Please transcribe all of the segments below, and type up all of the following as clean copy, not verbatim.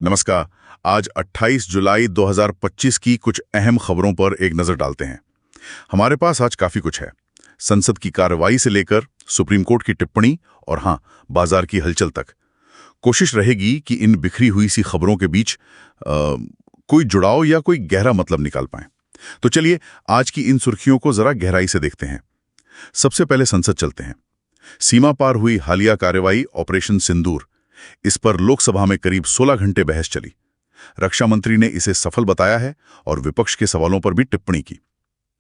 नमस्कार। आज 28 जुलाई 2025 की कुछ अहम खबरों पर एक नजर डालते हैं। हमारे पास आज काफी कुछ है। संसद की कार्रवाई से लेकर सुप्रीम कोर्ट की टिप्पणी और हाँ, बाजार की हलचल तक। कोशिश रहेगी कि इन बिखरी हुई सी खबरों के बीच कोई जुड़ाव या कोई गहरा मतलब निकाल पाएं। तो चलिए आज की इन सुर्खियों को जरा गहराई से देखते हैं। सबसे पहले संसद चलते हैं। सीमा पार हुई हालिया कार्रवाई ऑपरेशन सिंदूर, इस पर लोकसभा में करीब 16 घंटे बहस चली। रक्षा मंत्री ने इसे सफल बताया है और विपक्ष के सवालों पर भी टिप्पणी की।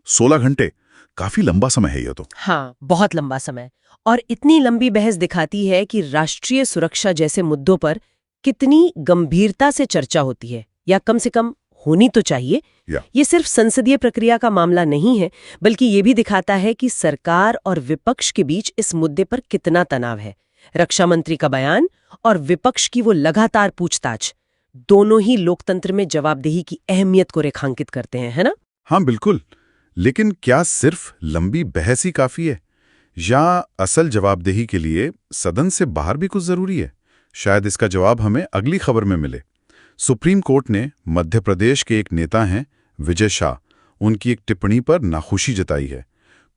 16 घंटे काफी लंबा समय है यह तो। हाँ, बहुत लंबा समय। और इतनी लंबी बहस दिखाती है कि राष्ट्रीय सुरक्षा जैसे मुद्दों पर कितनी गंभीरता से चर्चा होती है, या कम से कम होनी तो चाहिए। ये सिर्फ संसदीय प्रक्रिया का मामला नहीं है, बल्कि ये भी दिखाता है कि सरकार और विपक्ष के बीच इस मुद्दे पर कितना तनाव है। रक्षा मंत्री का बयान और विपक्ष की वो लगातार पूछताछ, दोनों ही लोकतंत्र में जवाबदेही की अहमियत को रेखांकित करते हैं, है ना? हाँ बिल्कुल, लेकिन क्या सिर्फ लंबी बहस ही काफी है, या असल जवाबदेही के लिए सदन से बाहर भी कुछ जरूरी है? शायद इसका जवाब हमें अगली खबर में मिले। सुप्रीम कोर्ट ने मध्य प्रदेश के एक नेता हैं विजय शाह, उनकी एक टिप्पणी पर नाखुशी जताई है।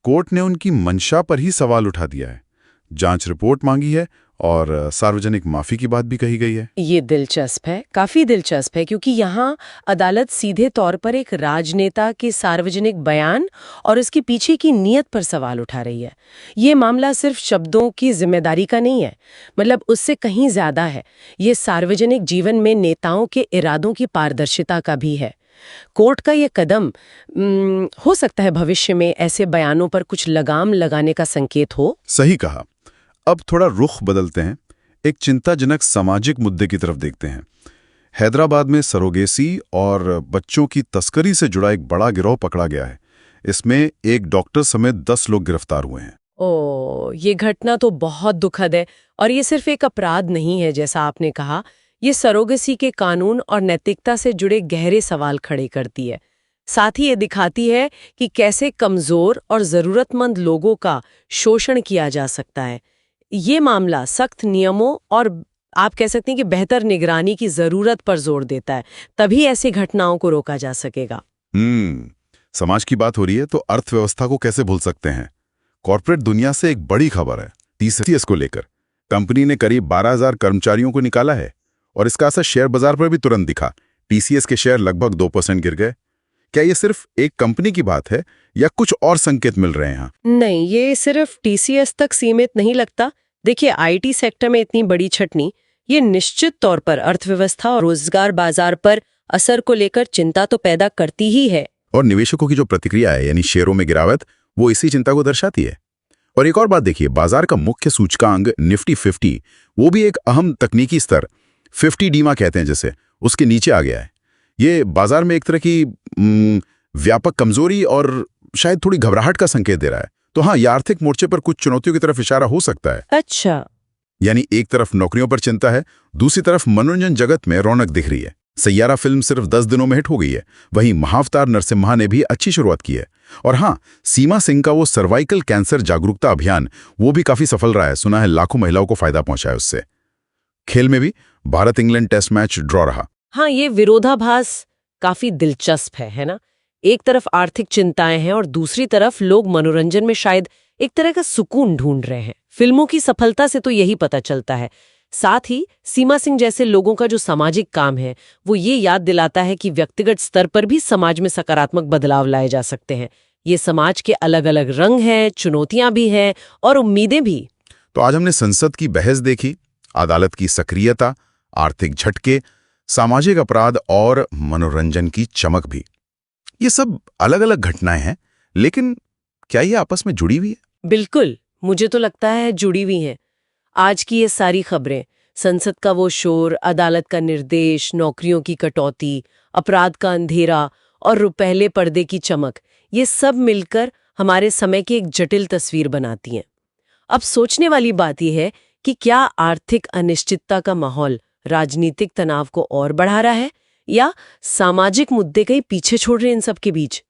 कोर्ट ने उनकी मंशा पर ही सवाल उठा दिया है, जांच रिपोर्ट मांगी है और सार्वजनिक माफी की बात भी कही गई है। ये दिलचस्प है, काफी दिलचस्प है, क्योंकि यहाँ अदालत सीधे तौर पर एक राजनेता के सार्वजनिक बयान और उसके पीछे की नीयत पर सवाल उठा रही है। ये मामला सिर्फ शब्दों की जिम्मेदारी का नहीं है, मतलब उससे कहीं ज्यादा है। ये सार्वजनिक जीवन में नेताओं के इरादों की पारदर्शिता का भी है। कोर्ट का ये कदम हो सकता है भविष्य में ऐसे बयानों पर कुछ लगाम लगाने का संकेत हो। सही कहा। अब थोड़ा रुख बदलते हैं, एक चिंताजनक सामाजिक मुद्दे की तरफ देखते हैं। हैदराबाद में सरोगेसी और बच्चों की तस्करी से जुड़ा एक बड़ा गिरोह पकड़ा गया है। इसमें एक डॉक्टर समेत 10 लोग गिरफ्तार हुए हैं। ये घटना तो बहुत दुखद है, और ये सिर्फ एक अपराध नहीं है जैसा आपने कहा। ये सरोगेसी के कानून और नैतिकता से जुड़े गहरे सवाल खड़े करती है। साथ ही ये दिखाती है कि कैसे कमजोर और जरूरतमंद लोगों का शोषण किया जा सकता है। ये मामला सख्त नियमों और आप कह सकते हैं कि बेहतर निगरानी की जरूरत पर जोर देता है, तभी ऐसी घटनाओं को रोका जा सकेगा। समाज की बात हो रही है तो अर्थव्यवस्था को कैसे भूल सकते हैं। कॉर्पोरेट दुनिया से एक बड़ी खबर है। टीसीएस को लेकर कंपनी ने करीब 12,000 कर्मचारियों को निकाला है और इसका असर शेयर बाजार पर भी तुरंत दिखा। टीसीएस के शेयर लगभग 2% गिर गए। क्या ये सिर्फ एक कंपनी की बात है या कुछ और संकेत मिल रहे हैं यहाँ? नहीं, ये सिर्फ टीसीएस तक सीमित नहीं लगता। देखिए, आईटी सेक्टर में इतनी बड़ी छटनी, ये निश्चित तौर पर अर्थव्यवस्था और रोजगार बाजार पर असर को लेकर चिंता तो पैदा करती ही है। और निवेशकों की जो प्रतिक्रिया है, यानी शेयरों में गिरावट, वो इसी चिंता को दर्शाती है। और एक और बात देखिए, बाजार का मुख्य सूचकांक निफ्टी 50, वो भी एक अहम तकनीकी स्तर 50 डीमा कहते हैं जैसे, उसके नीचे आ गया है। ये बाजार में एक तरह की व्यापक कमजोरी और शायद थोड़ी घबराहट का संकेत दे रहा है। तो हाँ, ये आर्थिक मोर्चे पर कुछ चुनौतियों की तरफ इशारा हो सकता है। अच्छा, यानी एक तरफ नौकरियों पर चिंता है, दूसरी तरफ मनोरंजन जगत में रौनक दिख रही है। सैयारा फिल्म सिर्फ 10 दिनों में हिट हो गई है, वहीं महाअवतार नरसिम्हा ने भी अच्छी शुरुआत की है। और हाँ, सीमा सिंह का वो सर्वाइकल कैंसर जागरूकता अभियान, वो भी काफी सफल रहा है। सुना है लाखों महिलाओं को फायदा पहुंचा है उससे। खेल में भी Bharat England test match draw रहा। हाँ, ये विरोधाभास काफी दिलचस्प है ना? एक तरफ आर्थिक चिंताएं हैं और दूसरी तरफ लोग मनोरंजन में शायद एक तरह का सुकून ढूंढ रहे हैं। फिल्मों की सफलता से तो यही पता चलता है। साथ ही सीमा सिंह जैसे लोगों का जो सामाजिक काम है, वो ये याद दिलाता है कि व्यक्तिगत स्तर पर भी समाज में सकारात्मक बदलाव लाए जा सकते हैं। ये समाज के अलग अलग रंग हैं, चुनौतियां भी हैं और उम्मीदें भी। तो आज हमने संसद की बहस देखी, अदालत की सक्रियता, आर्थिक झटके, सामाजिक अपराध और मनोरंजन की चमक भी। ये सब अलग अलग घटनाएं हैं, लेकिन क्या ये आपस में जुड़ी हुई है? बिल्कुल, मुझे तो लगता है जुड़ी हुई हैं। आज की ये सारी खबरें, संसद का वो शोर, अदालत का निर्देश, नौकरियों की कटौती, अपराध का अंधेरा और रुपहले पर्दे की चमक, ये सब मिलकर हमारे समय की एक जटिल तस्वीर बनाती हैं। अब सोचने वाली बात यह है कि क्या आर्थिक अनिश्चितता का माहौल राजनीतिक तनाव को और बढ़ा रहा है, या सामाजिक मुद्दे कहीं पीछे छोड़ रहे हैं इन सब के बीच?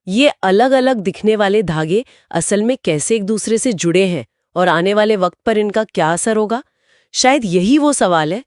ये अलग अलग दिखने वाले धागे असल में कैसे एक दूसरे से जुड़े हैं और आने वाले वक्त पर इनका क्या असर होगा? शायद यही वो सवाल है